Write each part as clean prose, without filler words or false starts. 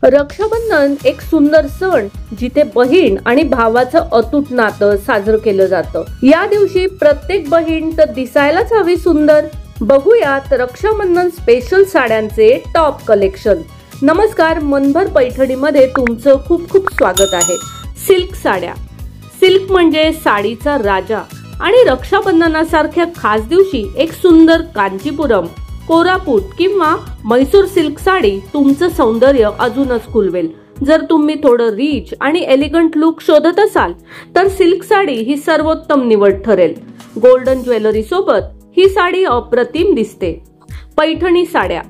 रक्षाबंधन एक सुंदर सण जिथे बहीण आणि भावाचं अतूट नातं साजरं केलं जातं। या दिवशी प्रत्येक बहीण तर दिसायलाच हवी सुंदर। बघूयात रक्षाबंधन स्पेशल साड्यांचे टॉप कलेक्शन। नमस्कार, मनभर पैठणीमध्ये तुमचं खूप खूप स्वागत आहे। सिल्क साड्या। सिल्क म्हणजे साडीचा राजा आणि रक्षाबंधनासारख्या खास दिवशी एक सुंदर कांचीपुरम, कोरापुट किंवा मैसूर सिल्क साडी तुमचं सौंदर्य अजूनच खुलवेल। जर तुम्ही थोडं रिच आणि एलिगंट लुक शोधत असाल तर सिल्क साडी ही सर्वोत्तम निवड ठरेल। गोल्डन ज्वेलरी सोबत ही साडी अप्रतिम दिसते। पैठणी साड्या।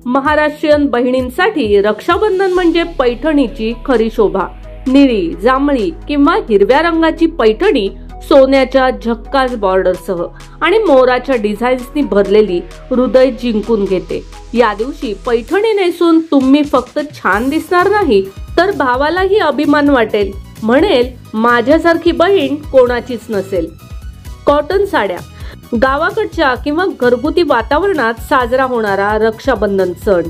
महाराष्ट्रीयन बहिणींसाठी रक्षाबंधन म्हणजे पैठणीची खरी शोभा। निळी, जांभळी किंवा हिरव्या रंगाची पैठणी सोन्याच्या झक्कास बॉर्डरसह आणि मोराच्या डिझाईन्सनी भरलेली हृदय जिंकून घेते। या दिवशी पैठणी नेसून तुम्ही फक्त छान दिसणार नाही तर भावालाही अभिमान वाटेल, म्हणेल माझ्यासारखी बहीण कोणाचीच नसेल। कॉटन साड्या। गावाकडच्या किंवा घरगुती वातावरणात साजरा होणारा रक्षाबंधन सण।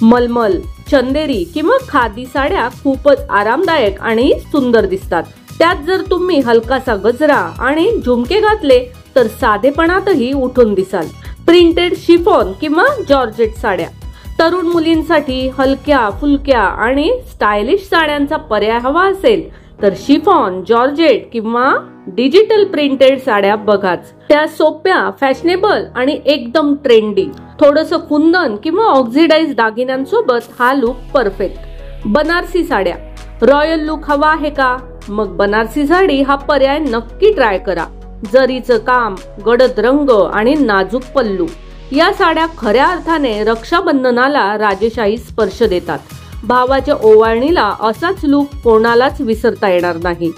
मलमल, चंदेरी किंवा खादी साड्या खूपच आरामदायक आणि सुंदर दिसतात। त्यात जर तुम्ही हलकासा गजरा आणि झुमके घातले तर साधेपणातही उठून दिसाल। प्रिंटेड शिफॉन किंवा जॉर्जेट साड्या। तरुण मुलींसाठी हलक्या फुलक्या आणि स्टायलिश साड्यांचा पर्याय हवा असेल तर शिफॉन, जॉर्जेट किंवा डिजिटल प्रिंटेड साड्या बघाच। त्या सोप्या, फॅशनेबल आणि एकदम ट्रेंडी। थोडंसं कुंदन किंवा ऑक्सिडाइज दागिन्यांसोबत हा लुक परफेक्ट। बनारसी साड्या। रॉयल लुक हवा आहे का? मग बनारसी साडी हा पर्याय नक्की ट्राय करा। जरीचं काम, गडद रंग आणि नाजूक पल्लू या साड्या खऱ्या अर्थाने रक्षाबंधनाला राजेशाही स्पर्श देतात। भावाच्या ओवाळणीला असाच लुक कोणालाच विसरता येणार नाही।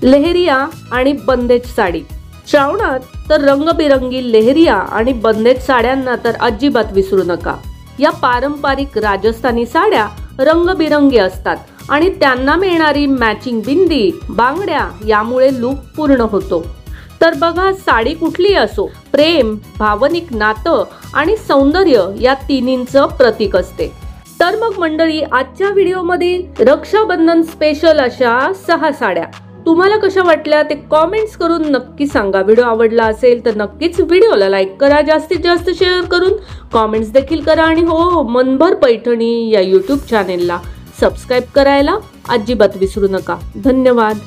लेहरिया आणि बंदेज साडी। श्रावणात तर रंगबिरंगी लेहरिया आणि बंदेज साड्यांना तर अजिबात विसरू नका। या पारंपरिक राजस्थानी साड्या रंगबिरंगी असतात आणि त्यांना मिळणारी मॅचिंग बिंदी, बांगड्या यामुळे लुक पूर्ण होतो। तर बघा, साडी कुठली असो, प्रेम, भावनिक नातं आणि सौंदर्य या तिन्हींचं प्रतीक असते। तर मग मंडळी, आजच्या व्हिडिओमध्ये रक्षाबंधन स्पेशल अशा 6 साड्या तुम्हाला कशा वाटल्या ते कॉमेंट्स करून नक्की सांगा। व्हिडिओ आवडला असेल तर नक्कीच व्हिडिओला लाईक करा, जास्तीत जास्त शेअर करून कॉमेंट्स देखील करा आणि हो, मनभर पैठणी या YouTube चॅनेलला सबस्क्राईब करायला अजिबात विसरू नका। धन्यवाद।